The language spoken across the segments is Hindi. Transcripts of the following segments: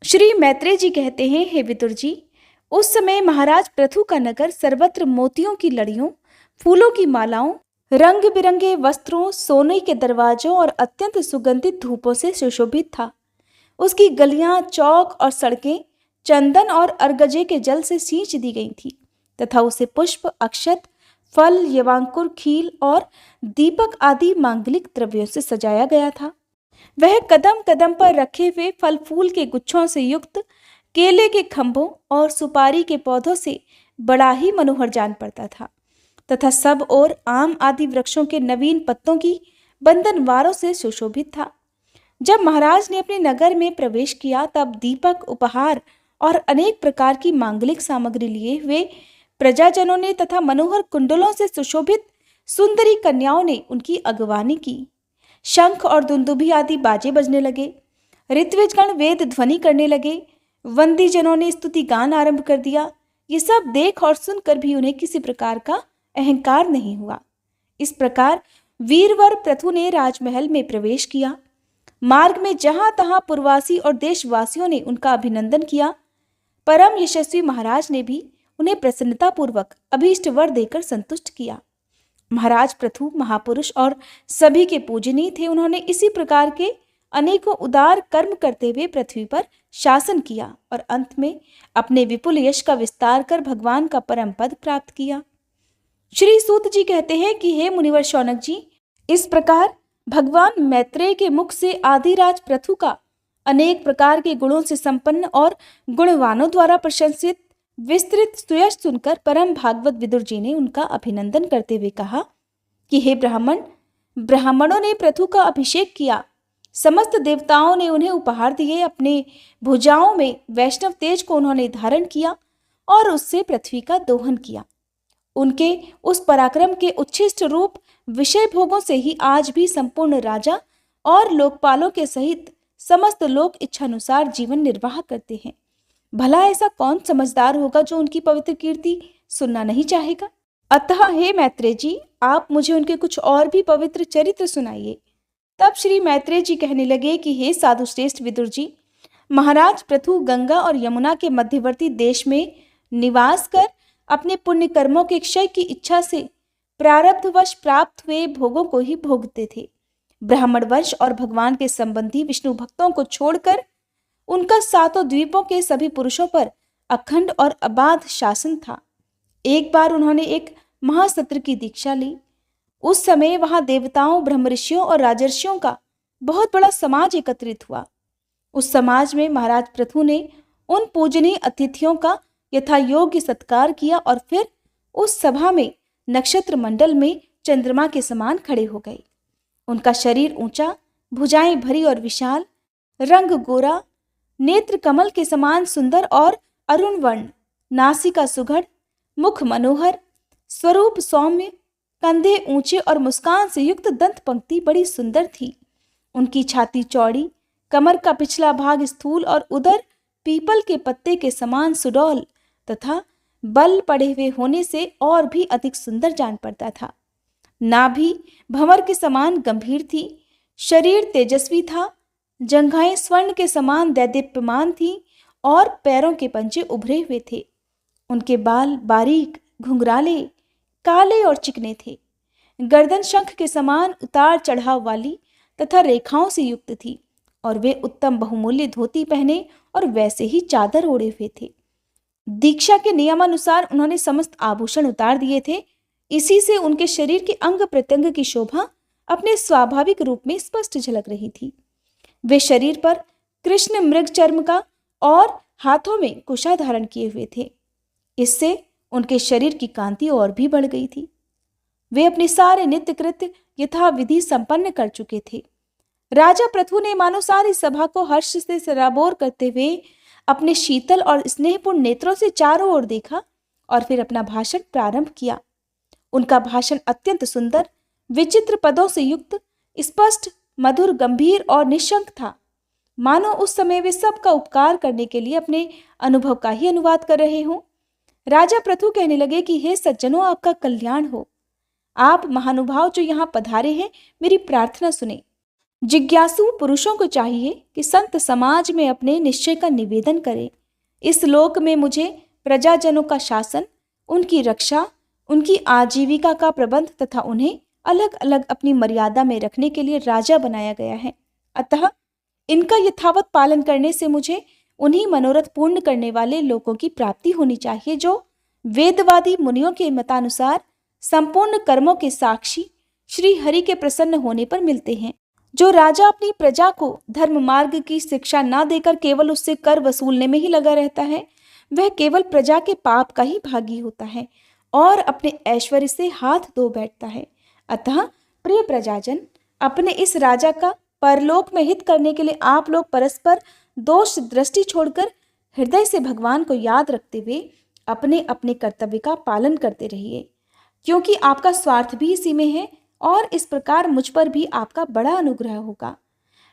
श्री मैत्रेय जी कहते हैं, हे विदुर जी, उस समय महाराज पृथु का नगर सर्वत्र मोतियों की लड़ियों, फूलों की मालाओं, रंग बिरंगे वस्त्रों, सोने के दरवाजों और अत्यंत सुगंधित धूपों से सुशोभित था। उसकी गलियां, चौक और सड़कें चंदन और अर्गजे के जल से सींच दी गई थी तथा उसे पुष्प, अक्षत, फल, यवांकुर, खील और दीपक आदि मांगलिक द्रव्यों से सजाया गया था। वह कदम कदम पर रखे हुए फल फूल के गुच्छों से युक्त केले के खंभों और सुपारी के पौधों से बड़ा ही मनोहर जान पड़ता था तथा सब ओर आम आदि वृक्षों के नवीन पत्तों की बंधनवारों से सुशोभित था। जब महाराज ने अपने नगर में प्रवेश किया तब दीपक, उपहार और अनेक प्रकार की मांगलिक सामग्री लिए हुए प्रजाजनों ने तथा मनोहर कुंडलों से सुशोभित सुंदरी कन्याओं ने उनकी अगवानी की। शंख और दुंदुभी आदि बाजे बजने लगे, ऋत्विजगण वेद ध्वनि करने लगे, वंदी जनों ने स्तुति गान आरंभ कर दिया। ये सब देख और सुनकर भी उन्हें किसी प्रकार का अहंकार नहीं हुआ। इस प्रकार वीरवर पृथु ने राजमहल में प्रवेश किया। मार्ग में जहां तहां पुरवासी और देशवासियों ने उनका अभिनंदन किया। परम यशस्वी महाराज ने भी उन्हें प्रसन्नतापूर्वक अभीष्ट वर देकर संतुष्ट किया। महाराज पृथु महापुरुष और सभी के पूजनीय थे। उन्होंने इसी प्रकार के अनेकों उदार कर्म करते हुए पृथ्वी पर शासन किया और अंत में अपने विपुल यश का विस्तार कर भगवान का परम पद प्राप्त किया। श्री सूत जी कहते हैं कि हे मुनिवर शौनक जी, इस प्रकार भगवान मैत्रेय के मुख से आदिराज पृथु का अनेक प्रकार के गुणों से संपन्न और गुणवानों द्वारा प्रशंसित विस्तृत सुयश सुनकर परम भागवत विदुर जी ने उनका अभिनंदन करते हुए कहा कि हे ब्राह्मण, ब्राह्मणों ने पृथु का अभिषेक किया, समस्त देवताओं ने उन्हें उपहार दिए, अपने भुजाओं में वैष्णव तेज को उन्होंने धारण किया और उससे पृथ्वी का दोहन किया। उनके उस पराक्रम के उच्छिष्ट रूप विषय भोगों से ही आज भी संपूर्ण राजा और लोकपालों के सहित समस्त लोग इच्छानुसार जीवन निर्वाह करते हैं। भला ऐसा कौन समझदार होगा जो उनकी पवित्र कीर्ति सुनना नहीं चाहेगा। अतः हे मैत्रेय जी, आप मुझे उनके कुछ और भी पवित्र चरित्र सुनाइए। तब श्री मैत्रेय जी कहने लगे कि हे साधु श्रेष्ठ विदुर जी, महाराज पृथु गंगा और यमुना के मध्यवर्ती देश में निवास कर अपने पुण्य कर्मों के क्षय की इच्छा से प्रारब्धवश प्राप्त हुए भोगों को ही भोगते थे। ब्राह्मण वंश और भगवान के संबंधी विष्णु भक्तों को छोड़कर उनका सातों द्वीपों के सभी पुरुषों पर अखंड और अबाध शासन था। एक बार उन्होंने एक महासत्र की दीक्षा ली। उस समय वहां देवताओं, ब्रह्मऋषियों और राजर्षियों का बहुत बड़ा समाज एकत्रित हुआ। उस समाज में महाराज पृथु ने उन पूजनीय अतिथियों का यथा योग्य सत्कार किया और फिर उस सभा में नक्षत्र मंडल में चंद्रमा के समान खड़े हो गए। उनका शरीर ऊंचा, भुजाएं भरी और विशाल, रंग गोरा, नेत्र कमल के समान सुंदर और अरुण वर्ण, नासिका सुघड़, मुख मनोहर, स्वरूप सौम्य, कंधे ऊंचे और मुस्कान से युक्त दंत पंक्ति बड़ी सुंदर थी। उनकी छाती चौड़ी, कमर का पिछला भाग स्थूल और उदर पीपल के पत्ते के समान सुडौल तथा बल पड़े हुए होने से और भी अधिक सुंदर जान पड़ता था। नाभि भंवर के समान गंभीर थी, शरीर तेजस्वी था, जंघाएं स्वर्ण के समान दैदीप्यमान थी और पैरों के पंजे उभरे हुए थे। उनके बाल बारीक, घुंघराले, काले और चिकने थे। गर्दन शंख के समान उतार चढ़ाव वाली तथा रेखाओं से युक्त थी और वे उत्तम बहुमूल्य धोती पहने और वैसे ही चादर ओढ़े हुए थे। दीक्षा के नियमानुसार उन्होंने समस्त आभूषण उतार दिए थे। इसी से उनके शरीर के अंग प्रत्यंग की शोभा अपने स्वाभाविक रूप में स्पष्ट झलक रही थी। वे शरीर पर कृष्ण मृग चर्म का और हाथों में कुशा धारण किए हुए थे। इससे उनके शरीर की कांति और भी बढ़ गई थी। वे अपने सारे नित्य कृत्य यथाविधि संपन्न कर चुके थे। राजा पृथु ने मानो सारी सभा को हर्ष से सराबोर करते हुए अपने शीतल और स्नेहपूर्ण नेत्रों से चारों ओर देखा और फिर अपना भाषण प्रारंभ किया। उनका भाषण अत्यंत सुंदर, विचित्र पदों से युक्त, स्पष्ट, मधुर, गंभीर और निशंक था। मानो उस समय वे सबका उपकार करने के लिए अपने अनुभव का ही अनुवाद कर रहे हों। राजा पृथु कहने लगे कि हे सज्जनों, आपका कल्याण हो। आप महानुभाव जो यहाँ पधारे हैं, मेरी प्रार्थना सुने। जिज्ञासु पुरुषों को चाहिए कि संत समाज में अपने निश्चय का निवेदन करें। इस लोक में मुझे प्रजाजनों का शासन, उनकी रक्षा, उनकी आजीविका का प्रबंध तथा उन्हें अलग अलग अपनी मर्यादा में रखने के लिए राजा बनाया गया है। अतः इनका यथावत पालन करने से मुझे उन्हीं मनोरथ पूर्ण करने वाले लोगों की प्राप्ति होनी चाहिए जो वेदवादी मुनियों के मतानुसार संपूर्ण कर्मों के साक्षी श्री हरि के प्रसन्न होने पर मिलते हैं। जो राजा अपनी प्रजा को धर्म मार्ग की शिक्षा ना देकर केवल उससे कर वसूलने में ही लगा रहता है, वह केवल प्रजा के पाप का ही भागी होता है और अपने ऐश्वर्य से हाथ धो बैठता है। अतः प्रिय प्रजाजन, अपने इस राजा का परलोक में हित करने के लिए आप लोग परस्पर दोष दृष्टि छोड़कर हृदय से भगवान को याद रखते हुए अपने अपने कर्तव्य का पालन करते रहिए, क्योंकि आपका स्वार्थ भी इसी में है और इस प्रकार मुझ पर भी आपका बड़ा अनुग्रह होगा।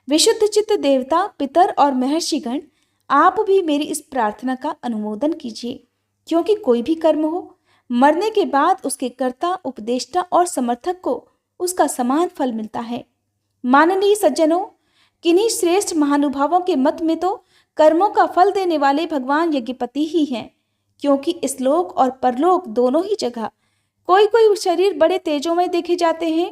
विशुद्ध चित्त देवता, पितर और महर्षिगण, आप भी मेरी इस प्रार्थना का अनुमोदन कीजिए, क्योंकि कोई भी कर्म हो, मरने के बाद उसके कर्ता, उपदेष्टा और समर्थक को उसका समान फल मिलता है। माननीय सज्जनों, किन्हीं श्रेष्ठ महानुभावों के मत में तो कर्मों का फल देने वाले भगवान यज्ञपति ही हैं, क्योंकि इस लोक और परलोक दोनों ही जगह कोई कोई शरीर बड़े तेजोमय देखे जाते हैं।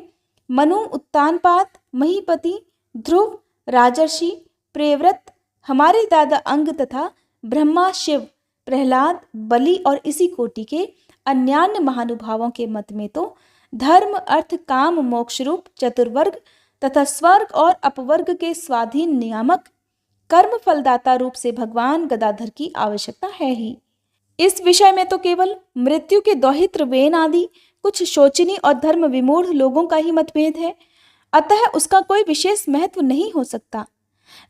मनु, उत्तानपाद, महीपति, ध्रुव, राजर्षि, प्रियव्रत, हमारे दादा अंग तथा ब्रह्मा, शिव, प्रहलाद, बलि और इसी कोटि के अन्यान्य महानुभावों के मत में तो धर्म, अर्थ, काम, मोक्ष रूप चतुर्वर्ग तथा स्वर्ग और अपवर्ग के स्वाधीन नियामक कर्म फलदाता रूप से भगवान गदाधर की आवश्यकता है ही। इस विषय में तो केवल मृत्यु के दौहित्र वेन आदि कुछ शोचनीय और धर्म विमूढ़ लोगों का ही मतभेद है, अतः उसका कोई विशेष महत्व नहीं हो सकता।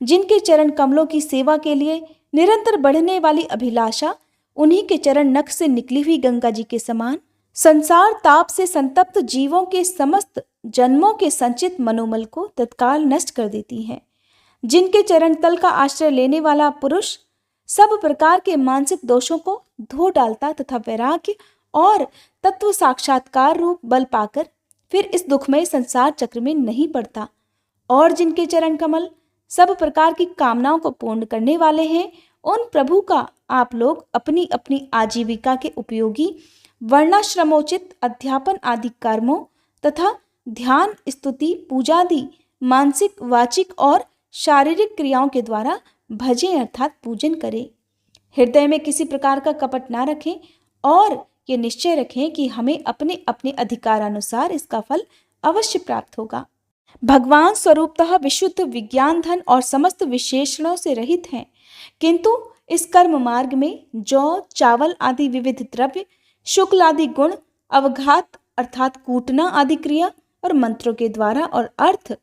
जिनके चरण कमलों की सेवा के लिए निरंतर बढ़ने वाली अभिलाषा उन्हीं के चरण नख से निकली हुई गंगा जी के समान संसार ताप से संतप्त जीवों के समस्त जन्मों के संचित मनोमल को तत्काल नष्ट कर देती है। जिनके चरण तल का आश्रय लेने वाला पुरुष सब प्रकार के मानसिक दोषों को धो डालता तथा वैराग्य और तत्व साक्षात्कार रूप बल पाकर फिर इस दुखमय संसार चक्र में नहीं पड़ता, और जिनके चरण कमल सब प्रकार की कामनाओं को पूर्ण करने वाले हैं, उन प्रभु का आप लोग अपनी अपनी आजीविका के उपयोगी वर्णाश्रमोचित अध्यापन आदि कर्मों तथा ध्यान, स्तुति, पूजादि मानसिक, वाचिक और शारीरिक क्रियाओं के द्वारा भजें अर्थात पूजन करें। हृदय में किसी प्रकार का कपट ना रखें और ये निश्चय रखें कि हमें अपने अपने अधिकारानुसार इसका फल अवश्य प्राप्त होगा। भगवान स्वरूपतः विशुद्ध विज्ञान धन और समस्त विशेषणों से रहित हैं, किंतु इस कर्म मार्ग में जौ, चावल आदि विविध द्रव्य, शुक्ल आदि गुण, अवघात अर्थात कूटना आदि क्रिया और मंत्रों के द्वारा और अर्थ,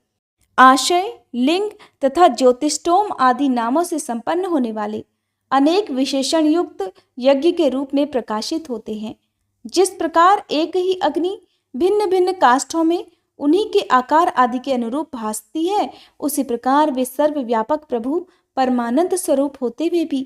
आशय, लिंग तथा ज्योतिष्टोम आदि नामों से संपन्न होने वाले अनेक विशेषण युक्त यज्ञ के रूप में प्रकाशित होते हैं। जिस प्रकार एक ही अग्नि भिन्न भिन्न काष्ठों में उन्हीं के आकार आदि के अनुरूप भासती है, उसी प्रकार वे सर्वव्यापक प्रभु परमानंद स्वरूप होते हुए भी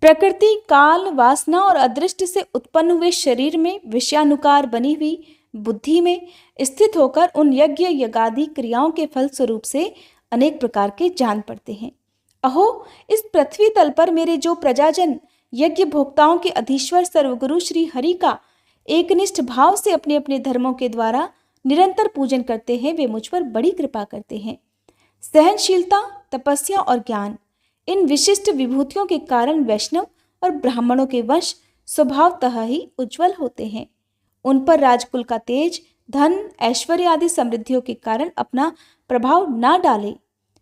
प्रकृति, काल, वासना और अदृष्ट से उत्पन्न हुए शरीर में विषयानुकार बनी हुई बुद्धि में स्थित होकर उन यज्ञ यज्ञादि क्रियाओं के फल स्वरूप से अनेक प्रकार के जान पड़ते हैं। अहो, इस पृथ्वी तल पर मेरे जो प्रजाजन यज्ञ भोक्ताओं के अधीश्वर सर्वगुरु श्री हरि का एकनिष्ठ भाव से अपने अपने धर्मों के द्वारा निरंतर पूजन करते हैं, वे मुझ पर बड़ी कृपा करते हैं। सहनशीलता, तपस्या और ज्ञान, इन विशिष्ट विभूतियों के कारण वैष्णव और ब्राह्मणों के वंश स्वभावतः ही उज्जवल होते हैं। उन पर राजकुल का तेज, धन, ऐश्वर्य आदि समृद्धियों के कारण अपना प्रभाव ना डाले।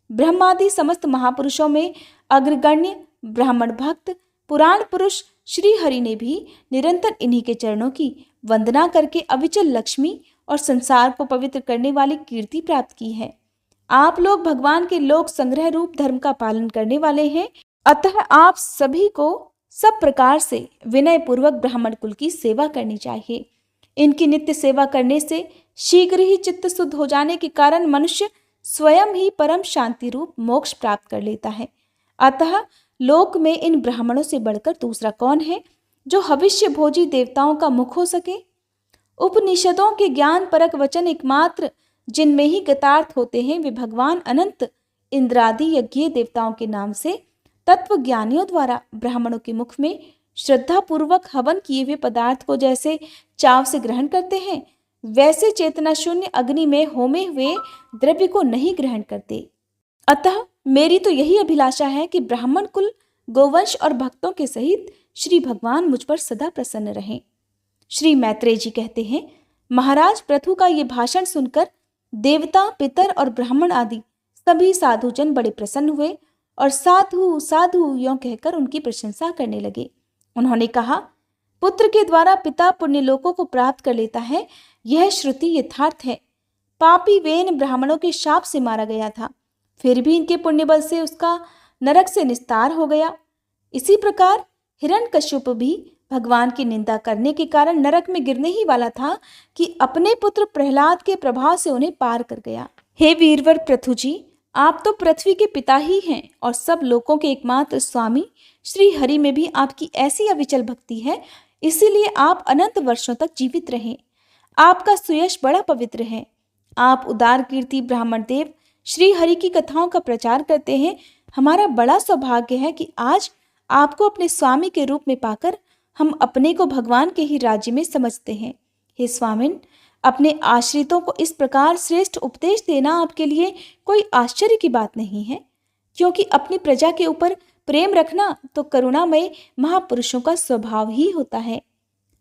ब्रह्मादि समस्त महापुरुषों में अग्रगण्य ब्राह्मण भक्त पुराण पुरुष श्री हरि ने भी निरंतर इन्हीं के चरणों की वंदना करके अविचल लक्ष्मी और संसार को पवित्र करने वाली कीर्ति प्राप्त की है। आप लोग भगवान के लोक संग्रह रूप धर्म का पालन करने वाले हैं, अतः आप सभी को सब प्रकार से विनय पूर्वक ब्राह्मण कुल की सेवा करनी चाहिए। इनकी नित्य सेवा करने से शीघ्र ही चित्त शुद्ध हो जाने के कारण मनुष्य स्वयं ही परम शांति रूप मोक्ष प्राप्त कर लेता है। अतः लोक में इन ब्राह्मणों से बढ़कर दूसरा कौन है जो भविष्य भोजी देवताओं का मुख हो सके। उपनिषदों के ज्ञान परक वचन एकमात्र जिनमें ही गतार्थ होते हैं वे भगवान अनंत इंद्रादि यज्ञ देवताओं के नाम से तत्व ज्ञानियों द्वारा ब्राह्मणों के मुख में श्रद्धा पूर्वक हवन किए हुए पदार्थ को जैसे चाव से ग्रहण करते हैं, वैसे चेतना शून्य अग्नि में होमे हुए द्रव्य को नहीं ग्रहण करते। अतः मेरी तो यही अभिलाषा है कि ब्राह्मण कुल, गोवंश और भक्तों के सहित श्री भगवान मुझ पर सदा प्रसन्न रहें। श्री मैत्रेय जी कहते हैं, महाराज पृथु का ये भाषण सुनकर देवता, पितर और ब्राह्मण आदि सभी साधुजन बड़े प्रसन्न हुए और साधु साधु यों कहकर उनकी प्रशंसा करने लगे। उन्होंने कहा, पुत्र के द्वारा पिता पुण्य लोकों को प्राप्त कर लेता है, यह श्रुति यथार्थ है। पापी वेन ब्राह्मणों के शाप से मारा गया था, फिर भी इनके पुण्य बल से उसका नरक से निस्तार हो गया। इसी प्रकार हिरण्यकश्यप भी भगवान की निंदा करने के कारण नरक में गिरने ही वाला था कि अपने पुत्र प्रहलाद के प्रभाव से उन्हें पार कर गया। हे वीरवर पृथु जी, आप तो पृथ्वी के पिता ही हैं और सब लोकों के एकमात्र स्वामी श्री हरि में भी आपकी ऐसी अविचल भक्ति है, इसीलिए आप अनंत वर्षों तक जीवित रहें। आपका सुयश बड़ा पवित्र है। आप उदार कीर्ति ब्राह्मण देव श्री हरि की कथाओं का प्रचार करते हैं। हमारा बड़ा सौभाग्य है कि आज आपको अपने स्वामी के रूप में पाकर हम अपने को भगवान के ही राज्य में समझते हैं। हे स्वामिन, अपने आश्रितों को इस प्रकार श्रेष्ठ उपदेश देना आपके लिए कोई आश्चर्य की बात नहीं है, क्योंकि अपनी प्रजा के ऊपर प्रेम रखना तो करुणामय महापुरुषों का स्वभाव ही होता है।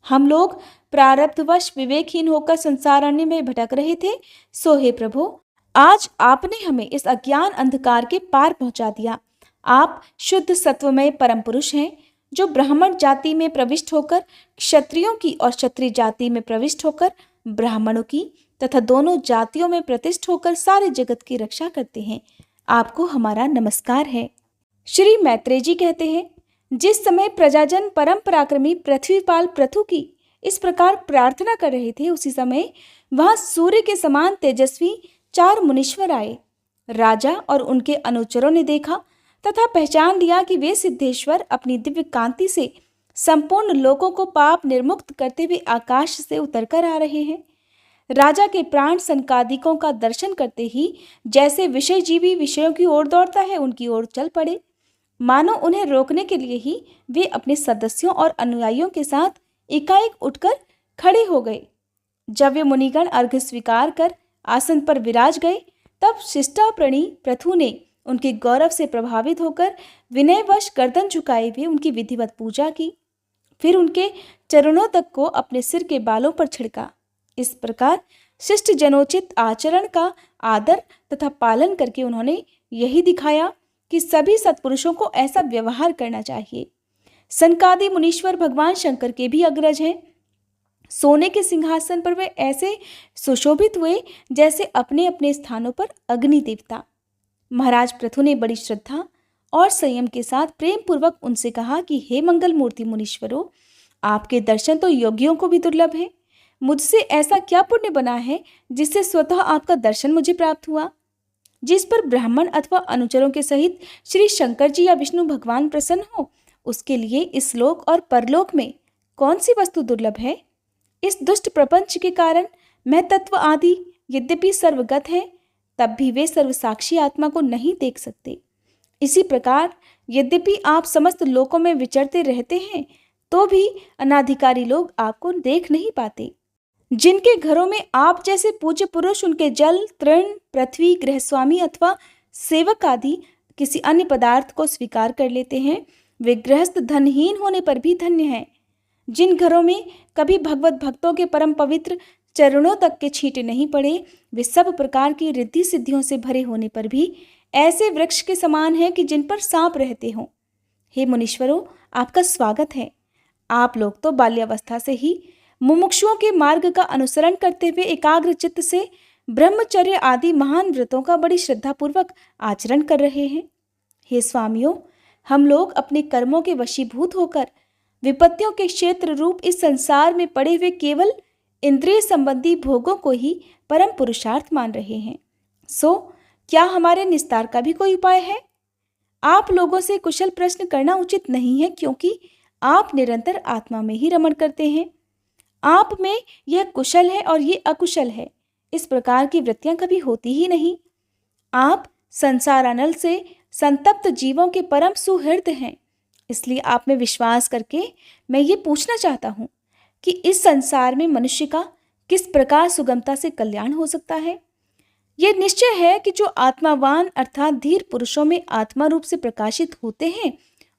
हम लोग प्रारब्धवश विवेकहीन होकर संसारण्य में भटक रहे थे, सो हे प्रभु, आज आपने हमें इस अज्ञान अंधकार के पार पहुंचा दिया। आप शुद्ध सत्वमय परम पुरुष हैं, जो ब्राह्मण जाति में प्रविष्ट होकर क्षत्रियों की और क्षत्रिय जाति में प्रविष्ट होकर ब्राह्मणों की तथा दोनों जातियों में प्रतिष्ठ होकर सारे जगत की रक्षा करते हैं। आपको हमारा नमस्कार है। श्री मैत्रेय जी कहते हैं, जिस समय प्रजाजन परम पराक्रमी पृथ्वीपाल पृथु की इस प्रकार प्रार्थना कर रहे थे, उसी समय वहां सूर्य के समान तेजस्वी 4 मुनीश्वर आए। राजा और उनके अनुचरों ने देखा तथा पहचान लिया कि वे सिद्धेश्वर अपनी दिव्य कांति से संपूर्ण लोगों को पाप निर्मुक्त करते हुए आकाश से उतरकर आ रहे हैं। राजा के प्राण सनकादिकों का दर्शन करते ही जैसे विषयजीवी विषयों की ओर दौड़ता है, उनकी ओर चल पड़े। मानो उन्हें रोकने के लिए ही वे अपने सदस्यों और अनुयायियों के साथ एकाएक उठकर खड़े हो गए। जब वे मुनिगण अर्घ्य स्वीकार कर आसन पर विराज गए, तब शिष्टाप्राणी पृथु ने उनके गौरव से प्रभावित होकर विनयवश गर्दन झुकाए हुए उनकी विधिवत पूजा की। फिर उनके चरणों तक को अपने सिर के बालों पर छिड़का। इस प्रकार शिष्ट जनोचित आचरण का आदर तथा पालन करके उन्होंने यही दिखाया कि सभी सत्पुरुषों को ऐसा व्यवहार करना चाहिए। सनकादि मुनीश्वर भगवान शंकर के भी अग्रज हैं। सोने के सिंहासन पर वे ऐसे सुशोभित हुए जैसे अपने अपने स्थानों पर अग्नि देवता। महाराज पृथु ने बड़ी श्रद्धा और संयम के साथ प्रेम पूर्वक उनसे कहा कि हे मंगल मूर्ति मुनीश्वरों, आपके दर्शन तो योगियों को भी दुर्लभ है। मुझसे ऐसा क्या पुण्य बना है जिससे स्वतः आपका दर्शन मुझे प्राप्त हुआ? जिस पर ब्राह्मण अथवा अनुचरों के सहित श्री शंकर जी या विष्णु भगवान प्रसन्न हो, उसके लिए इस लोक और परलोक में कौन सी वस्तु दुर्लभ है? इस दुष्ट प्रपंच के कारण महतत्व आदि यद्यपि सर्वगत है, तब भी वे सर्वसाक्षी आत्मा को नहीं देख सकते। इसी प्रकार यद्यपि आप समस्त लोकों में विचरते रहते हैं, तो भी अनाधिकारी लोग आपको देख नहीं पाते। जिनके घरों में आप जैसे पूज्य पुरुष उनके जल, तृण, पृथ्वी, गृहस्वामी अथवा सेवक आदि किसी अन्य पदार्थ को स्वीकार कर लेते हैं, वे गृहस्थ धनहीन होने पर भी धन्य हैं। जिन घरों में कभी भगवत भक्तों के परम पवित्र चरणों तक के छींटे नहीं पड़े, वे सब प्रकार की रिद्धि सिद्धियों से भरे होने पर भी ऐसे वृक्ष के समान हैं कि जिन पर सांप रहते हों। हे मुनीश्वरों, आपका स्वागत है। आप लोग तो बाल्यावस्था से ही मुमुक्षुओं के मार्ग का अनुसरण करते हुए एकाग्र चित्त से ब्रह्मचर्य आदि महान व्रतों का बड़ी श्रद्धापूर्वक आचरण कर रहे हैं। हे स्वामियों, हम लोग अपने कर्मों के वशीभूत होकर विपत्तियों के क्षेत्र रूप इस संसार में पड़े हुए केवल इंद्रिय संबंधी भोगों को ही परम पुरुषार्थ मान रहे हैं। सो क्या हमारे निस्तार का भी कोई उपाय है? आप लोगों से कुशल प्रश्न करना उचित नहीं है, क्योंकि आप निरंतर आत्मा में ही रमण करते हैं। आप में यह कुशल है और ये अकुशल है, इस प्रकार की वृत्तियां कभी होती ही नहीं। आप संसार अनल से संतप्त जीवों के परम सुहृद हैं। इसलिए आप में विश्वास करके मैं ये पूछना चाहता हूँ कि इस संसार में मनुष्य का किस प्रकार सुगमता से कल्याण हो सकता है। यह निश्चय है कि जो आत्मावान अर्थात धीर पुरुषों में आत्मा रूप से प्रकाशित होते हैं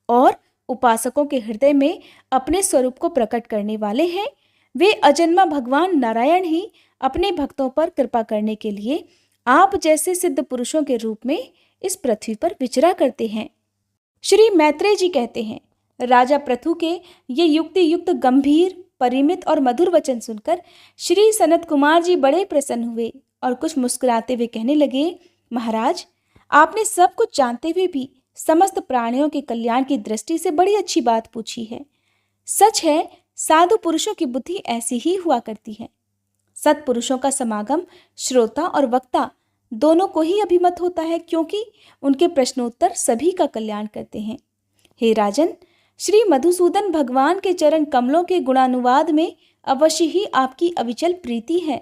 और उपासकों के हृदय में अपने स्वरूप को प्रकट करने वाले हैं, वे अजन्मा भगवान नारायण ही अपने भक्तों पर कृपा करने के लिए आप जैसे सिद्ध पुरुषों के रूप में इस पृथ्वी पर विचरा करते हैं। श्री मैत्रेय जी कहते हैं, राजा पृथु के ये युक्ति युक्त गंभीर परिमित और मधुर वचन सुनकर श्री सनत कुमार जी बड़े प्रसन्न हुए और कुछ मुस्कुराते हुए कहने लगे, महाराज, आपने सब कुछ जानते हुए भी समस्त प्राणियों के कल्याण की दृष्टि से बड़ी अच्छी बात पूछी है। सच है, साधु पुरुषों की बुद्धि ऐसी ही हुआ करती है। सत्पुरुषों का समागम श्रोता और वक्ता दोनों को ही अभिमत होता है, क्योंकि उनके प्रश्नोत्तर सभी का कल्याण करते हैं। हे राजन, श्री मधुसूदन भगवान के चरण कमलों के गुणानुवाद में अवश्य ही आपकी अविचल प्रीति है।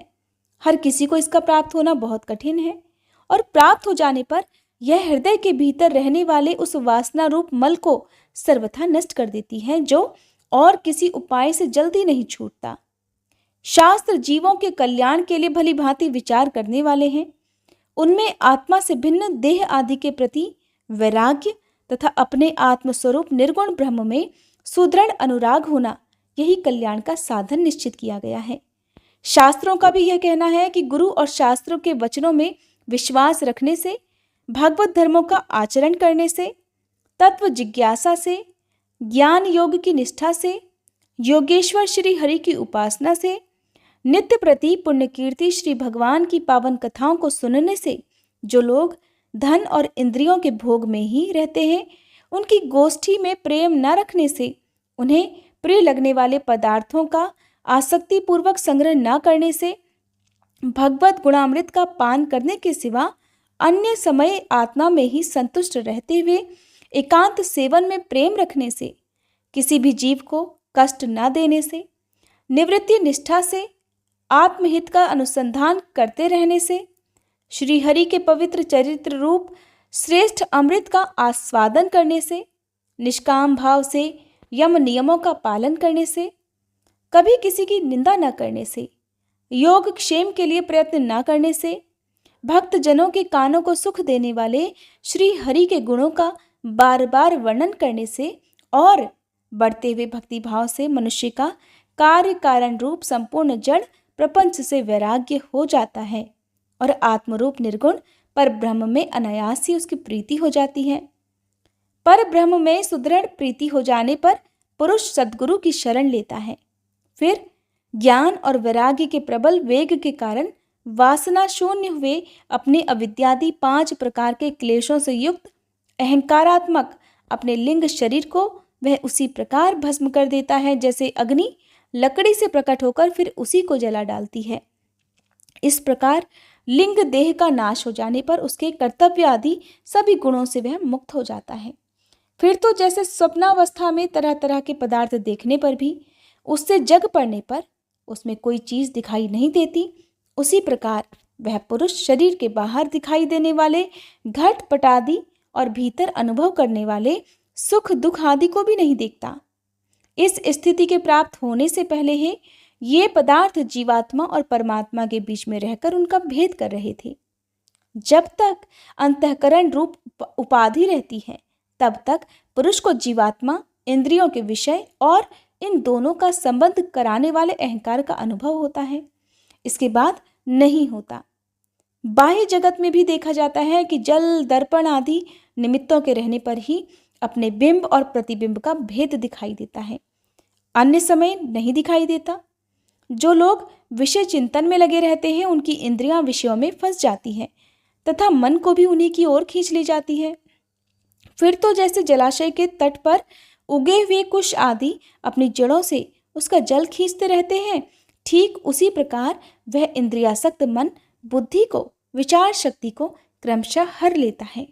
हर किसी को इसका प्राप्त होना बहुत कठिन है, और प्राप्त हो जाने पर यह हृदय के भीतर रहने वाले उस वासना रूप मल को सर्वथा नष्ट कर देती है, जो और किसी उपाय से जल्दी नहीं छूटता। शास्त्र जीवों के कल्याण के लिए भली भांति विचार करने वाले हैं। उनमें आत्मा से भिन्न देह आदि के प्रति वैराग्य तथा अपने आत्मस्वरूप निर्गुण ब्रह्म में सुदृढ़ अनुराग होना, यही कल्याण का साधन निश्चित किया गया है। शास्त्रों का भी यह कहना है कि गुरु और शास्त्रों के वचनों में विश्वास रखने से, भागवत धर्मों का आचरण करने से, तत्व जिज्ञासा से, ज्ञान योग की निष्ठा से, योगेश्वर श्री हरि की उपासना से, नित्य प्रति पुण्य कीर्ति श्री भगवान की पावन कथाओं को सुनने से जो लोग धन और इंद्रियों के भोग में ही रहते हैं, उनकी गोष्ठी में प्रेम न रखने से, उन्हें प्रिय लगने वाले पदार्थों का आसक्ति पूर्वक संग्रह न करने से, भगवत गुणामृत का पान करने के सिवा अन्य समय आत्मा में ही संतुष्ट रहते हुए एकांत सेवन में प्रेम रखने से, किसी भी जीव को कष्ट न देने से, निवृत्ति निष्ठा से, आत्महित का अनुसंधान करते रहने से, श्री हरि के पवित्र चरित्र रूप श्रेष्ठ अमृत का आस्वादन करने से, निष्काम भाव से यम नियमों का पालन करने से, कभी किसी की निंदा न करने से, योग क्षेम के लिए प्रयत्न न करने से, भक्त जनों के कानों को सुख देने वाले श्री हरि के गुणों का बार बार वर्णन करने से और बढ़ते हुए भक्ति भाव से मनुष्य का कार्य कारण रूप संपूर्ण जड़ प्रपंच से वैराग्य हो जाता है और आत्मरूप निर्गुण पर ब्रह्म में अनायास ही उसकी प्रीति हो जाती है। पर ब्रह्म में सुदृढ़ प्रीति हो जाने पर पुरुष सद्गुरु की शरण लेता है। फिर ज्ञान और वैराग्य के प्रबल वेग के कारण वासना शून्य हुए अपने अविद्यादि 5 प्रकार के क्लेशों से युक्त अहंकारात्मक अपने लिंग शरीर को वह उसी प्रकार भस्म कर देता है जैसे अग्नि लकड़ी से प्रकट होकर फिर उसी को जला डालती है। इस प्रकार लिंग देह का नाश हो जाने पर उसके कर्तव्य आदि सभी गुणों से वह मुक्त हो जाता है। फिर तो जैसे स्वप्नावस्था में तरह तरह के पदार्थ देखने पर भी उससे जग पड़ने पर उसमें कोई चीज दिखाई नहीं देती, उसी प्रकार वह पुरुष शरीर के बाहर दिखाई देने वाले घट पटादि और भीतर अनुभव करने वाले सुख दुख आदि को भी नहीं देखता। इस स्थिति के प्राप्त होने से पहले ही ये पदार्थ जीवात्मा और परमात्मा के बीच में रहकर उनका भेद कर रहे थे। जब तक अंतःकरण रूप उपाधि रहती है, तब तक पुरुष को जीवात्मा, इंद्रियों के विषय और इन दोनों का संबंध कराने वाले अहंकार का अनुभव होता है। इसके बाद नहीं होता। बाह्य जगत में भी देखा जाता है कि जल, दर्पण आदि निमित्तों के रहने पर ही अपने बिंब और प्रतिबिंब का भेद दिखाई देता है, अन्य समय नहीं दिखाई देता। जो लोग विषय चिंतन में लगे रहते हैं, उनकी इंद्रियां विषयों में फंस जाती हैं तथा मन को भी उन्हीं की ओर खींच ली जाती है। फिर तो जैसे जलाशय के तट पर उगे हुए कुश आदि अपनी जड़ों से उसका जल खींचते रहते हैं, ठीक उसी प्रकार वह इंद्रियासक्त मन बुद्धि को, विचार शक्ति को क्रमशः हर लेता है।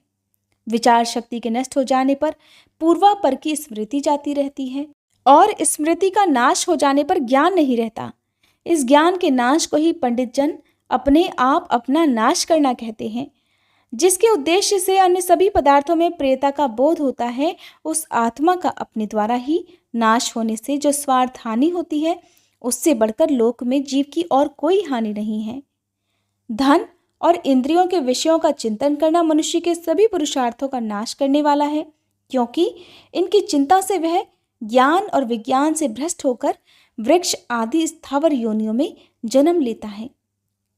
विचार शक्ति के नष्ट हो जाने पर पूर्वापर की स्मृति जाती रहती है और स्मृति का नाश हो जाने पर ज्ञान नहीं रहता। इस ज्ञान के नाश को ही पंडित जन अपने आप अपना नाश करना कहते हैं, जिसके उद्देश्य से अन्य सभी पदार्थों में प्रियता का बोध होता है, उस आत्मा का अपने द्वारा ही नाश होने से जो स्वार्थ हानि होती है, उससे बढ़कर लोक में जीव की और कोई हानि नहीं है। धन और इंद्रियों के विषयों का चिंतन करना मनुष्य के सभी पुरुषार्थों का नाश करने वाला है, क्योंकि इनकी चिंता से वह ज्ञान और विज्ञान से भ्रष्ट होकर वृक्ष आदि स्थावर योनियों में जन्म लेता है।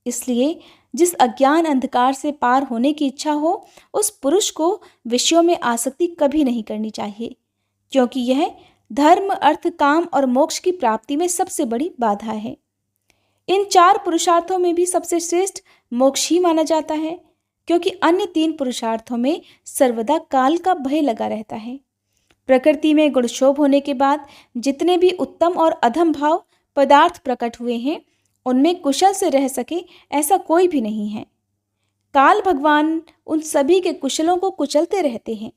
इसलिए जिस अज्ञान अंधकार से पार होने की इच्छा हो, उस पुरुष को विषयों में आसक्ति कभी नहीं करनी चाहिए, क्योंकि यह धर्म, अर्थ, काम और मोक्ष की प्राप्ति में सबसे बड़ी बाधा है। इन 4 पुरुषार्थों में भी सबसे श्रेष्ठ मोक्ष ही माना जाता है, क्योंकि अन्य 3 पुरुषार्थों में सर्वदा काल का भय लगा रहता है। प्रकृति में गुणशोभ होने के बाद जितने भी उत्तम और अधम भाव पदार्थ प्रकट हुए हैं, उनमें कुशल से रह सके ऐसा कोई भी नहीं है। काल भगवान उन सभी के कुशलों को कुचलते रहते हैं।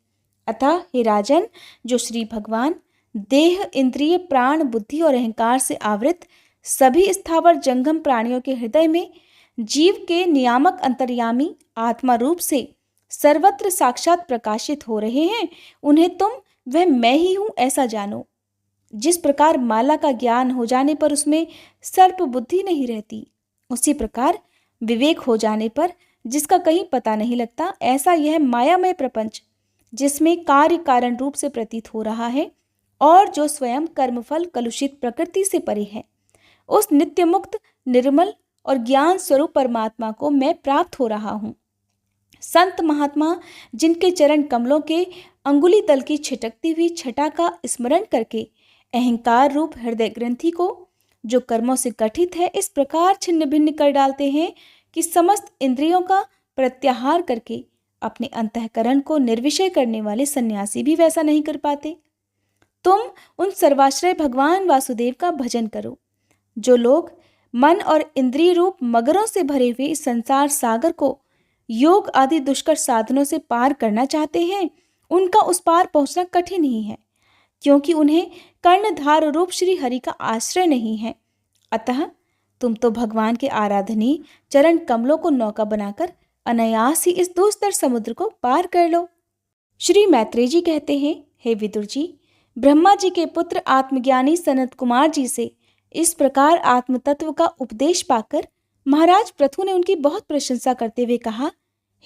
अतः हे राजन, जो श्री भगवान देह, इंद्रिय, प्राण, बुद्धि और अहंकार से आवृत सभी स्थावर जंगम प्राणियों के हृदय में जीव के नियामक अंतर्यामी आत्मा रूप से सर्वत्र साक्षात प्रकाशित हो रहे हैं, उन्हें तुम वह मैं ही हूं ऐसा जानो। जिस प्रकार माला का ज्ञान हो जाने पर उसमें सर्प बुद्धि नहीं रहती, उसी प्रकार विवेक हो जाने पर जिसका कहीं पता नहीं लगता, ऐसा यह मायामय प्रपंच जिसमें कार्य कारण रूप से प्रतीत हो रहा है और जो स्वयं कर्मफल कलुषित प्रकृति से परे है, उस नित्य मुक्त, निर्मल और ज्ञान स्वरूप परमात्मा को मैं प्राप्त हो रहा हूँ। संत महात्मा जिनके चरण कमलों के अंगुली तल की छिटकती हुई छटा का स्मरण करके अहंकार रूप हृदय ग्रंथि को, जो कर्मों से गठित है, इस प्रकार छिन्न भिन्न कर डालते हैं कि समस्त इंद्रियों का प्रत्याहार करके अपने अंतःकरण को निर्विषय करने वाले सन्यासी भी वैसा नहीं कर पाते। तुम उन सर्वाश्रय भगवान वासुदेव का भजन करो। जो लोग मन और इंद्रिय रूप मगरों से भरे हुए इस संसार सागर को योग आदि दुष्कर साधनों से पार करना चाहते हैं, उनका उस पार पहुंचना कठिन ही है, क्योंकि उन्हें कर्णधार रूप श्री हरि का आश्रय नहीं है। अतः तुम तो भगवान के आराधनीय चरण कमलों को नौका बनाकर अनायास ही इस दूसर समुद्र को पार कर लो। श्री मैत्रेय जी कहते हैं, हे विदुर जी, ब्रह्मा जी के पुत्र आत्मज्ञानी सनत कुमार जी से इस प्रकार आत्म तत्व का उपदेश पाकर महाराज पृथु ने उनकी बहुत प्रशंसा करते हुए कहा,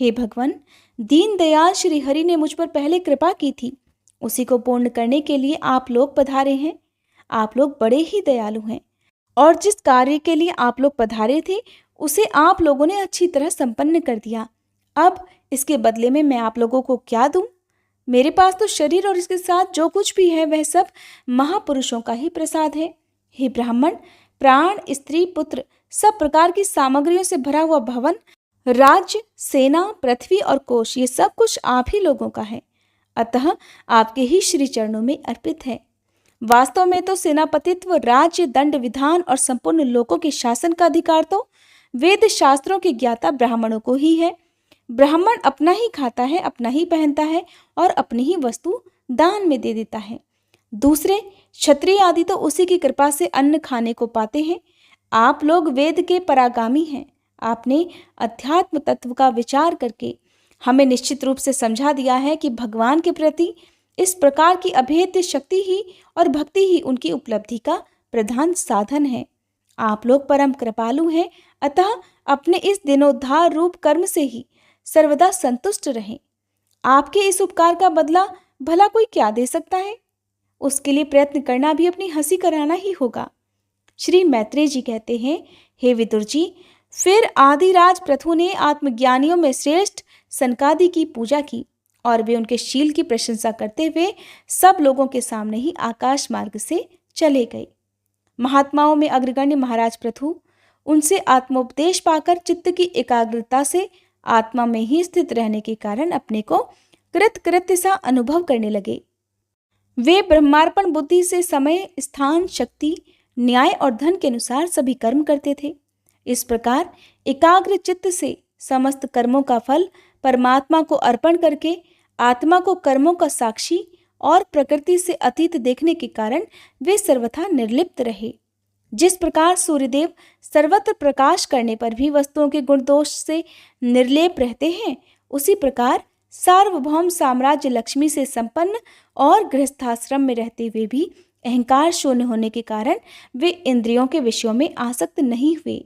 हे भगवान, दीन दयाल श्री हरि ने मुझ पर पहले कृपा की थी, उसी को पूर्ण करने के लिए आप लोग पधारे हैं। आप लोग बड़े ही दयालु हैं और जिस कार्य के लिए आप लोग पधारे थे उसे आप लोगों ने अच्छी तरह संपन्न कर दिया। अब इसके बदले में मैं आप लोगों को क्या दूं? मेरे पास तो शरीर और इसके साथ जो कुछ भी है वह सब महापुरुषों का ही प्रसाद है। हे ब्राह्मण, प्राण, स्त्री, पुत्र, सब प्रकार की सामग्रियों से भरा हुआ भवन, राज्य, सेना, पृथ्वी और कोश, ये सब कुछ आप ही लोगों का है। अतः आपके ही श्री चरणों में अर्पित है। वास्तव में तो सेनापतित्व, राज्य, दंड, विधान और संपूर्ण लोकों के शासन का अधिकार तो वेद शास्त्रों के ज्ञाता ब्राह्मणों को ही है। ब्राह्मण अपना ही खाता है, अपना ही पहनता है और अपनी ही वस्तु दान में दे देता है। दूसरे क्षत्रिय आदि तो उसी की कृपा से अन्न खाने को पाते हैं। आप लोग वेद के परागामी हैं। आपने अध्यात्म तत्व का विचार करके हमें निश्चित रूप से समझा दिया है कि भगवान के प्रति इस प्रकार की अभेद्य शक्ति ही और भक्ति ही उनकी उपलब्धि का प्रधान साधन है। आप लोग परम कृपालु हैं, अतः अपने इस दिनोद्धार रूप कर्म से ही सर्वदा संतुष्ट रहें। आपके इस उपकार का बदला भला कोई क्या दे सकता है? उसके लिए प्रयत्न करना भी अपनी हंसी कराना ही होगा। श्री मैत्रेय जी कहते हैं, हे विदुर जी, फिर आदिराज पृथु ने आत्मज्ञानियों में श्रेष्ठ सनकादि की पूजा की और वे उनके शील की प्रशंसा करते हुए सब लोगों के सामने ही आकाश मार्ग से चले गए। महात्माओं में अग्रगण्य महाराज पृथु उनसे आत्मोपदेश पाकर चित्त की एकाग्रता से आत्मा में ही स्थित रहने के कारण अपने को कृतकृत्य सा अनुभव करने लगे। वे ब्रह्मार्पण बुद्धि से समय, स्थान, शक्ति, न्याय और धन के अनुसार सभी कर्म करते थे। इस प्रकार एकाग्र चित्त से समस्त कर्मों का फल परमात्मा को अर्पण करके आत्मा को कर्मों का साक्षी और प्रकृति से अतीत देखने के कारण वे सर्वथा निर्लिप्त रहे। जिस प्रकार सूर्यदेव सर्वत्र प्रकाश करने पर भी वस्तुओं के गुण दोष से निर्लेप रहते हैं, उसी प्रकार सार्वभौम साम्राज्य लक्ष्मी से संपन्न और गृहस्थाश्रम में रहते हुए भी अहंकार शून्य होने के कारण वे इंद्रियों के विषयों में आसक्त नहीं हुए।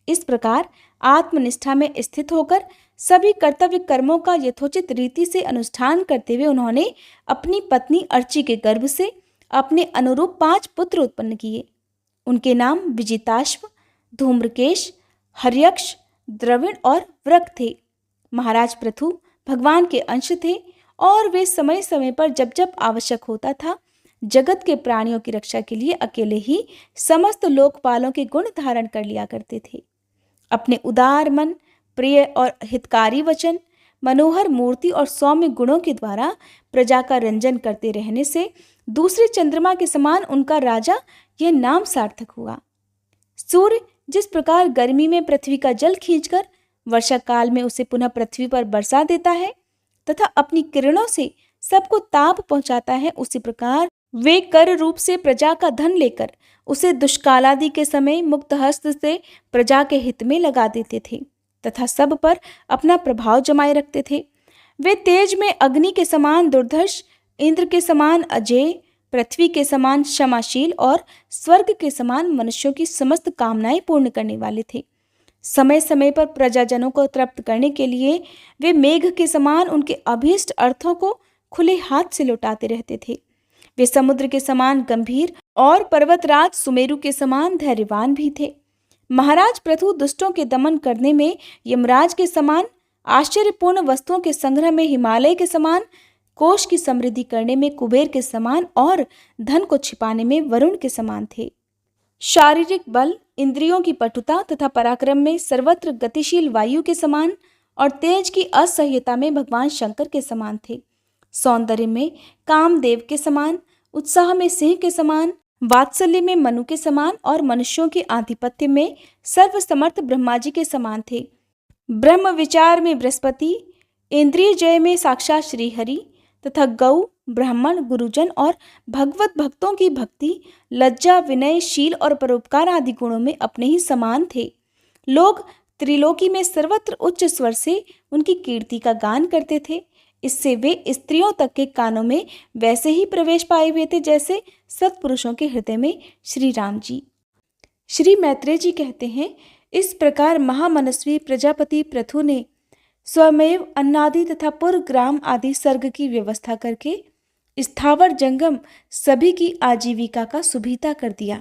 इस प्रकार आत्मनिष्ठा में स्थित होकर सभी कर्तव्य कर्मों का यथोचित रीति से अनुष्ठान करते हुए उन्होंने अपनी पत्नी अर्ची के गर्भ से अपने अनुरूप 5 पुत्र उत्पन्न किए। उनके नाम विजिताश्व, धूम्रकेश, हर्यक्ष, द्रविण और वृक थे। महाराज पृथु भगवान के अंश थे और वे समय समय पर जब जब आवश्यक होता था जगत के प्राणियों की रक्षा के लिए अकेले ही समस्त लोकपालों के गुण धारण कर लिया करते थे। अपने उदार मन, प्रिय और हितकारी वचन, मनोहर मूर्ति और सौम्य गुणों के द्वारा प्रजा का रंजन करते रहने से दूसरे चंद्रमा के समान उनका राजा यह नाम सार्थक हुआ। सूर्य जिस प्रकार गर्मी में पृथ्वी का जल खींचकर वर्षा काल में उसे पुनः पृथ्वी पर बरसा देता है तथा अपनी किरणों से सबको ताप पहुंचाता है, उसी प्रकार वे कर रूप से प्रजा का धन लेकर उसे दुष्कालादि के समय मुक्त हस्त से प्रजा के हित में लगा देते थे तथा सब पर अपना प्रभाव जमाए रखते थे। वे तेज में अग्नि के समान दुर्धर्ष, इंद्र के समान अजेय, पृथ्वी के समान क्षमाशील और स्वर्ग के समान मनुष्यों की समस्त कामनाएं पूर्ण करने वाले थे। समय समय पर प्रजाजनों को तृप्त करने के लिए वे मेघ के समान उनके अभीष्ट अर्थों को खुले हाथ से लौटाते रहते थे। वे समुद्र के समान गंभीर और पर्वतराज सुमेरु के समान धैर्यवान भी थे। महाराज पृथु दुष्टों के दमन करने में यमराज के समान, आश्चर्यपूर्ण वस्तुओं के संग्रह में हिमालय के समान, कोष की समृद्धि करने में कुबेर के समान और धन को छिपाने में वरुण के समान थे। शारीरिक बल, इंद्रियों की पटुता तथा पराक्रम में सर्वत्र गतिशील वायु के समान और तेज की असह्यता में भगवान शंकर के समान थे। सौंदर्य में कामदेव के समान, उत्साह में सिंह के समान, वात्सल्य में मनु के समान और मनुष्यों के आधिपत्य में सर्वसमर्थ ब्रह्मा जी के समान थे। ब्रह्म विचार में बृहस्पति, इंद्रिय जय में साक्षात श्रीहरि तथा गौ, ब्राह्मण, गुरुजन और भगवत भक्तों की भक्ति, लज्जा, विनय, शील और परोपकार आदि गुणों में अपने ही समान थे। लोग त्रिलोकी में सर्वत्र उच्च स्वर से उनकी कीर्ति का गान करते थे। इससे वे स्त्रियों तक के कानों में वैसे ही प्रवेश पाए हुए थे जैसे सत्पुरुषों के हृदय में श्री राम जी। श्री मैत्रेय जी कहते हैं, इस प्रकार महामनस्वी प्रजापति पृथु ने स्वमेव अन्नादि तथा पुर ग्राम आदि सर्ग की व्यवस्था करके स्थावर जंगम सभी की आजीविका का सुभिता कर दिया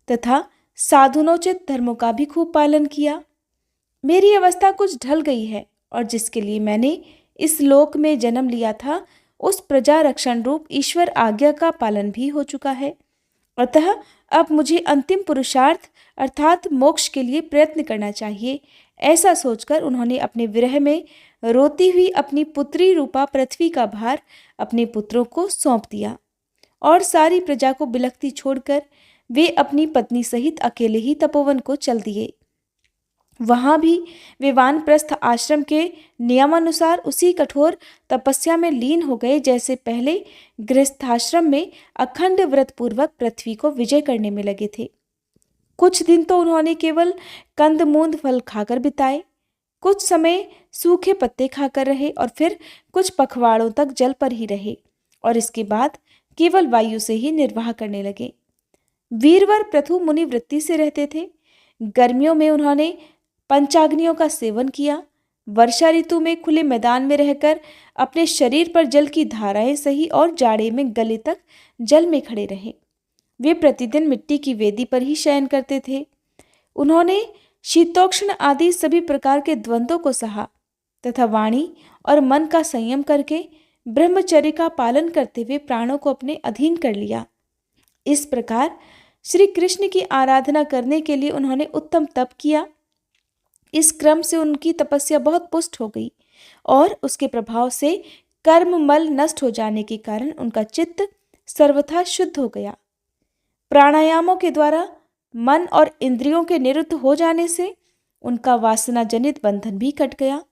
तथा साधुनोचित धर्मों का भी खूब पालन किया। मेरी अवस्था कुछ ढल गई है और जिसके लिए मैंने इस लोक में जन्म लिया था उस प्रजा रक्षण रूप ईश्वर आज्ञा का पालन भी हो चुका है। अतः अब मुझे अंतिम पुरुषार्थ अर्थात मोक्ष के लिए प्रयत्न करना चाहिए। ऐसा सोचकर उन्होंने अपने विरह में रोती हुई अपनी पुत्री रूपा पृथ्वी का भार अपने पुत्रों को सौंप दिया और सारी प्रजा को बिलखती छोड़कर वे अपनी पत्नी सहित अकेले ही तपोवन को चल दिए। वहां भी वे वानप्रस्थ आश्रम के नियमानुसार उसी कठोर तपस्या में लीन हो गए जैसे पहले गृहस्थाश्रम में अखंड व्रत पूर्वक पृथ्वी को विजय करने में लगे थे। कुछ दिन तो उन्होंने केवल कंद मूंद फल खाकर बिताए, कुछ समय सूखे पत्ते खाकर रहे और फिर कुछ पखवाड़ों तक जल पर ही रहे और इसके बाद केवल वायु से ही निर्वाह करने लगे। वीरवर पृथु मुनि वृत्ति से रहते थे। गर्मियों में उन्होंने पंचाग्नियों का सेवन किया। वर्षा ऋतु में खुले मैदान में रहकर अपने शरीर पर जल की धाराएं सही और जाड़े में गले तक जल में खड़े रहे। वे प्रतिदिन मिट्टी की वेदी पर ही शयन करते थे। उन्होंने शीतोष्ण आदि सभी प्रकार के द्वंद्वों को सहा तथा वाणी और मन का संयम करके ब्रह्मचर्य का पालन करते हुए प्राणों को अपने अधीन कर लिया। इस प्रकार श्री कृष्ण की आराधना करने के लिए उन्होंने उत्तम तप किया। इस क्रम से उनकी तपस्या बहुत पुष्ट हो गई और उसके प्रभाव से कर्म मल नष्ट हो जाने के कारण उनका चित्त सर्वथा शुद्ध हो गया। प्राणायामों के द्वारा मन और इंद्रियों के निरुद्ध हो जाने से उनका वासना जनित बंधन भी कट गया।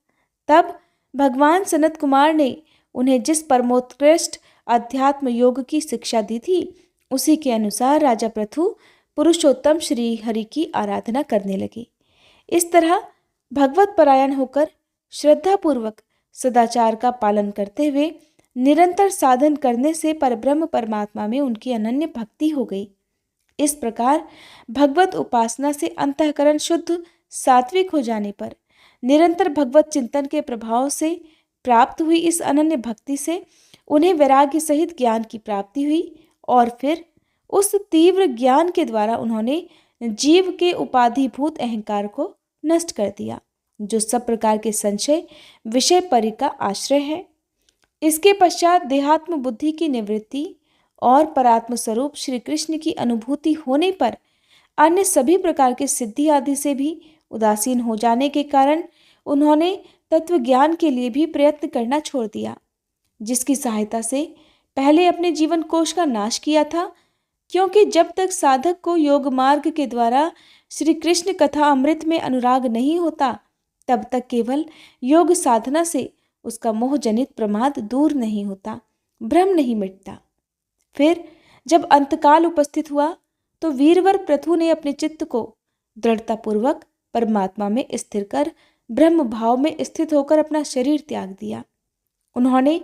तब भगवान सनत कुमार ने उन्हें जिस परमोत्कृष्ट अध्यात्म योग की शिक्षा दी थी उसी के अनुसार राजा पृथु पुरुषोत्तम श्री हरि की आराधना करने लगे। इस तरह भगवत परायण होकर श्रद्धापूर्वक सदाचार का पालन करते हुए निरंतर साधन करने से परब्रह्म परमात्मा में उनकी अनन्य भक्ति हो गई। इस प्रकार भगवत उपासना से अंतःकरण शुद्ध सात्विक हो जाने पर निरंतर भगवत चिंतन के प्रभाव से प्राप्त हुई इस अनन्य भक्ति से उन्हें वैराग्य सहित ज्ञान की प्राप्ति हुई और फिर उस तीव्र ज्ञान के द्वारा उन्होंने जीव के उपाधिभूत अहंकार को नष्ट कर दिया, जो सब प्रकार के संशय विषय परि का आश्रय है। इसके पश्चात देहात्म बुद्धि की निवृत्ति और परात्म स्वरूप श्री कृष्ण की अनुभूति होने पर अन्य सभी प्रकार के सिद्धि आदि से भी उदासीन हो जाने के कारण उन्होंने तत्व ज्ञान के लिए भी प्रयत्न करना छोड़ दिया, जिसकी सहायता से पहले अपने जीवन कोश का नाश किया था। क्योंकि जब तक साधक को योग मार्ग के द्वारा श्री कृष्ण कथा अमृत में अनुराग नहीं होता, तब तक केवल योग साधना से उसका मोहजनित प्रमाद दूर नहीं होता, भ्रम नहीं मिटता। फिर जब अंतकाल उपस्थित हुआ तो वीरवर पृथु ने अपने चित्त को दृढ़तापूर्वक परमात्मा में स्थिर कर ब्रह्म भाव में स्थित होकर अपना शरीर त्याग दिया। उन्होंने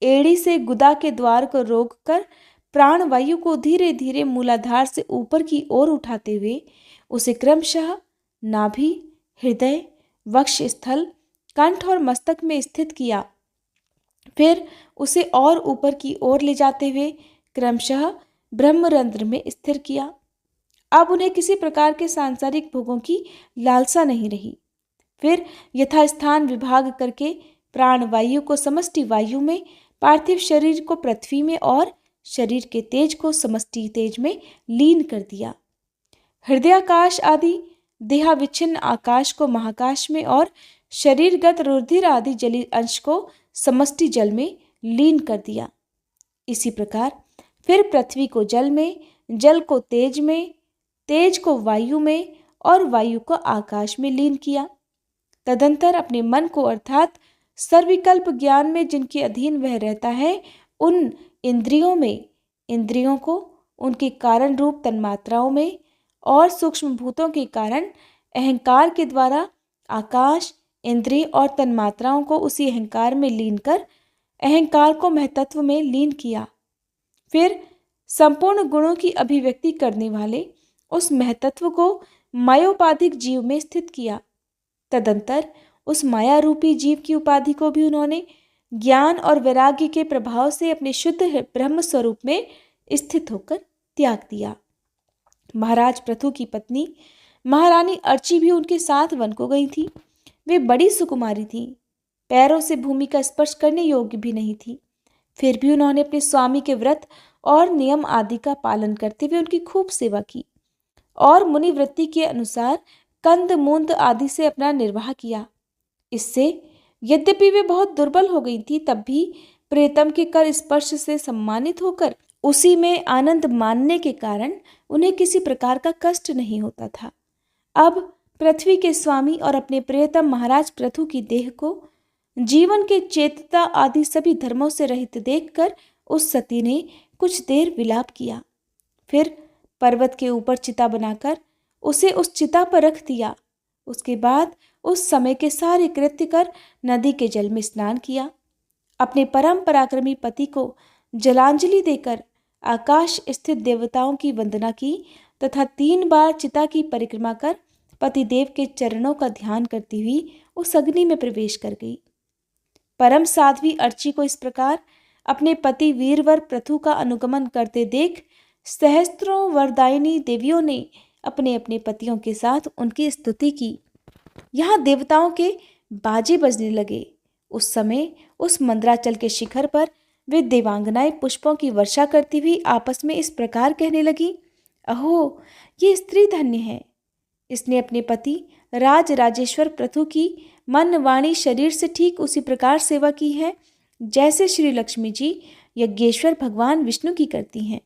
एड़ी से गुदा के द्वार को रोक कर प्राण वायु को धीरे धीरे मूलाधार से ऊपर की ओर उठाते हुए उसे क्रमशः नाभि, हृदय, वक्ष स्थल, कंठ और मस्तक में स्थित किया। फिर उसे और ऊपर की ओर ले जाते हुए क्रमशः ब्रह्मरंध्र में स्थिर किया। अब उन्हें किसी प्रकार के सांसारिक भोगों की लालसा नहीं रही। फिर यथास्थान विभाग करके प्राण वायु को समष्टि वायु में, पार्थिव शरीर को पृथ्वी में और शरीर के तेज को समष्टि तेज में लीन कर दिया। हृदयाकाश आदि देहाविच्छिन्न आकाश को महाकाश में और शरीरगत रुधिर आदि जलीय अंश को समष्टि जल में लीन कर दिया। इसी प्रकार फिर पृथ्वी को जल में, जल को तेज में, तेज को वायु में और वायु को आकाश में लीन किया। तदंतर अपने मन को अर्थात सर्विकल्प ज्ञान में जिनके अधीन वह रहता है, उन इंद्रियों में, इंद्रियों को उनके कारण रूप तन्मात्राओं में और सूक्ष्म भूतों के कारण अहंकार के द्वारा आकाश, इंद्रिय और तन्मात्राओं को उसी अहंकार में लीन कर अहंकार को महतत्व में लीन किया। फिर संपूर्ण गुणों की अभिव्यक्ति करने वाले उस महतत्व को मायोपाधिक जीव में स्थित किया। तदंतर उस माया रूपी जीव की उपाधि को भी उन्होंने ज्ञान और वैराग्य के प्रभाव से अपने शुद्ध ब्रह्म स्वरूप में स्थित होकर त्याग दिया। महाराज पृथु की पत्नी महारानी अर्ची भी उनके साथ वन को गई थी। वे बड़ी सुकुमारी थी, पैरों से भूमि का स्पर्श करने योग्य भी नहीं थी। फिर भी उन्होंने अपने स्वामी के व्रत और नियम आदि का पालन करते हुए उनकी खूब सेवा की और मुनिवृत्ति के अनुसार कंद मूंद आदि से अपना निर्वाह किया। इससे यद्यपि वे बहुत दुर्बल हो गई थी, तब भी प्रियतम के कर स्पर्श से सम्मानित होकर उसी में आनंद मानने के कारण उन्हें किसी प्रकार का कष्ट नहीं होता था। अब पृथ्वी के स्वामी और अपने प्रियतम महाराज पृथु की देह को जीवन के चेतता आदि सभी धर्मों से रहित देखकर उस सती ने कुछ देर विलाप किया। फिर पर्वत के ऊपर चिता बनाकर उसे उस चिता पर रख दिया। उसके बाद उस समय के सारे कृत्य कर नदी के जल में स्नान किया। अपने परम पराक्रमी पति को जलांजलि देकर आकाश स्थित देवताओं की वंदना की तथा 3 बार चिता की परिक्रमा कर पतिदेव के चरणों का ध्यान करती हुई उस अग्नि में प्रवेश कर गई। परम साध्वी अर्ची को इस प्रकार अपने पति वीरवर पृथु का अनुगमन करते देख सहस्त्रों वरदायिनी देवियों ने अपने अपने पतियों के साथ उनकी स्तुति की। यहाँ देवताओं के बाजे बजने लगे। उस समय उस मंदराचल के शिखर पर वे देवांगनाएं पुष्पों की वर्षा करती हुई आपस में इस प्रकार कहने लगी, अहो ये स्त्री धन्य है। इसने अपने पति राज राजेश्वर पृथु की मन वाणी शरीर से ठीक उसी प्रकार सेवा की है जैसे श्री लक्ष्मी जी यज्ञेश्वर भगवान विष्णु की करती हैं।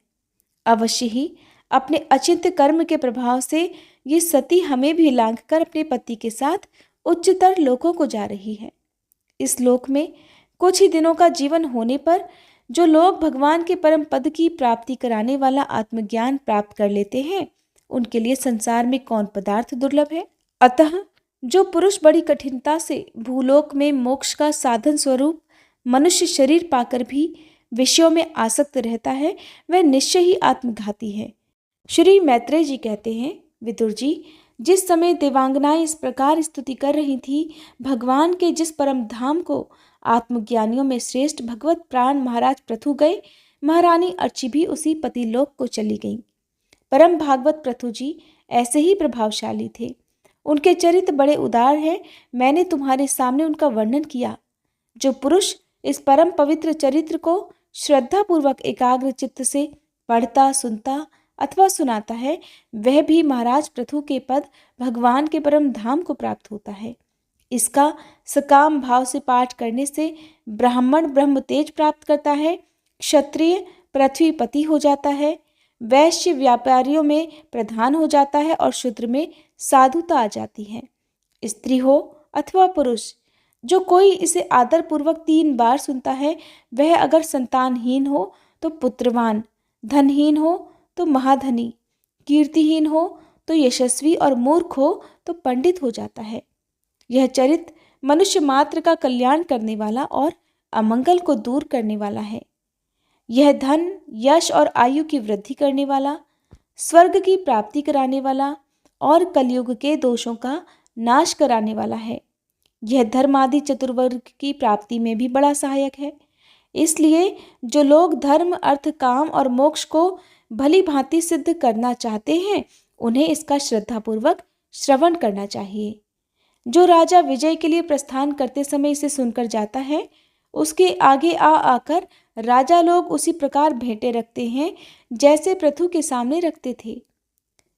अवश्य ही अपने अचिंत्य कर्म के प्रभाव से ये सती हमें भी लांघ कर अपने पति के साथ उच्चतर लोकों को जा रही है। इस लोक में कुछ ही दिनों का जीवन होने पर जो लोग भगवान के परम पद की प्राप्ति कराने वाला आत्मज्ञान प्राप्त कर लेते हैं, उनके लिए संसार में कौन पदार्थ दुर्लभ है। अतः जो पुरुष बड़ी कठिनता से भूलोक में मोक्ष का साधन स्वरूप मनुष्य शरीर पाकर भी विषयों में आसक्त रहता है, वह निश्चय ही आत्मघाती है। श्री मैत्रेय जी कहते हैं, विदुर जी, जिस समय देवांगनाएं इस प्रकार स्तुति कर रही थी, भगवान के जिस परम धाम को आत्मज्ञानियों में श्रेष्ठ भगवत प्राण महाराज पृथु गए, महारानी अर्ची भी उसी पतिलोक को चली गई। परम भागवत पृथु जी ऐसे ही प्रभावशाली थे। उनके चरित्र बड़े उदार हैं। मैंने तुम्हारे सामने उनका वर्णन किया। जो पुरुष इस परम पवित्र चरित्र को श्रद्धापूर्वक एकाग्र चित्त से पढ़ता, सुनता अथवा सुनाता है, वह भी महाराज पृथु के पद भगवान के परम धाम को प्राप्त होता है। इसका सकाम भाव से पाठ करने से ब्राह्मण ब्रह्म तेज प्राप्त करता है, क्षत्रिय पृथ्वीपति हो जाता है, वैश्य व्यापारियों में प्रधान हो जाता है और शूद्र में साधुता आ जाती है। स्त्री हो अथवा पुरुष, जो कोई इसे आदर पूर्वक 3 बार सुनता है, वह अगर संतानहीन हो तो पुत्रवान, धनहीन हो तो महाधनी, कीर्तिहीन हो तो यशस्वी और मूर्ख हो तो पंडित हो जाता है। यह चरित्र मनुष्य मात्र का कल्याण करने वाला और अमंगल को दूर करने वाला है। यह धन, यश और आयु की वृद्धि करने वाला, स्वर्ग की प्राप्ति कराने वाला और कलयुग के दोषों का नाश कराने वाला है। यह धर्म आदि चतुर्वर्ग की प्राप्ति में भी बड़ा सहायक है। इसलिए जो लोग धर्म, अर्थ, काम और मोक्ष को भली भांति सिद्ध करना चाहते हैं, उन्हें इसका श्रद्धापूर्वक श्रवण करना चाहिए। जो राजा विजय के लिए प्रस्थान करते समय इसे सुनकर जाता है, उसके आगे आकर राजा लोग उसी प्रकार भेंटें रखते हैं जैसे पृथु के सामने रखते थे।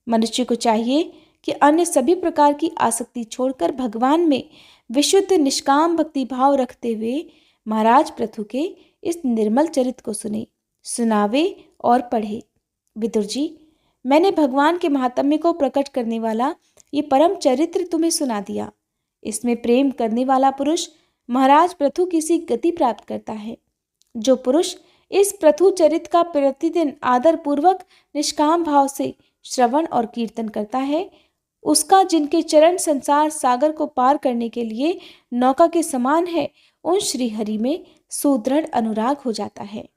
मनुष्य को चाहिए कि अन्य सभी प्रकार की आसक्ति छोड़कर भगवान में विशुद्ध निष्काम भक्ति भाव रखते हुए महाराज पृथु के इस निर्मल चरित्र को सुने, सुनावे और पढ़े। विदुर जी, मैंने भगवान के महात्म्य को प्रकट करने वाला ये परम चरित्र तुम्हें सुना दिया। इसमें प्रेम करने वाला पुरुष महाराज पृथु की सी गति प्राप्त करता है। जो पुरुष इस पृथु चरित्र का प्रतिदिन आदर पूर्वक निष्काम भाव से श्रवण और कीर्तन करता है, उसका जिनके चरण संसार सागर को पार करने के लिए नौका के समान है, उन श्री हरि में सुदृढ़ अनुराग हो जाता है।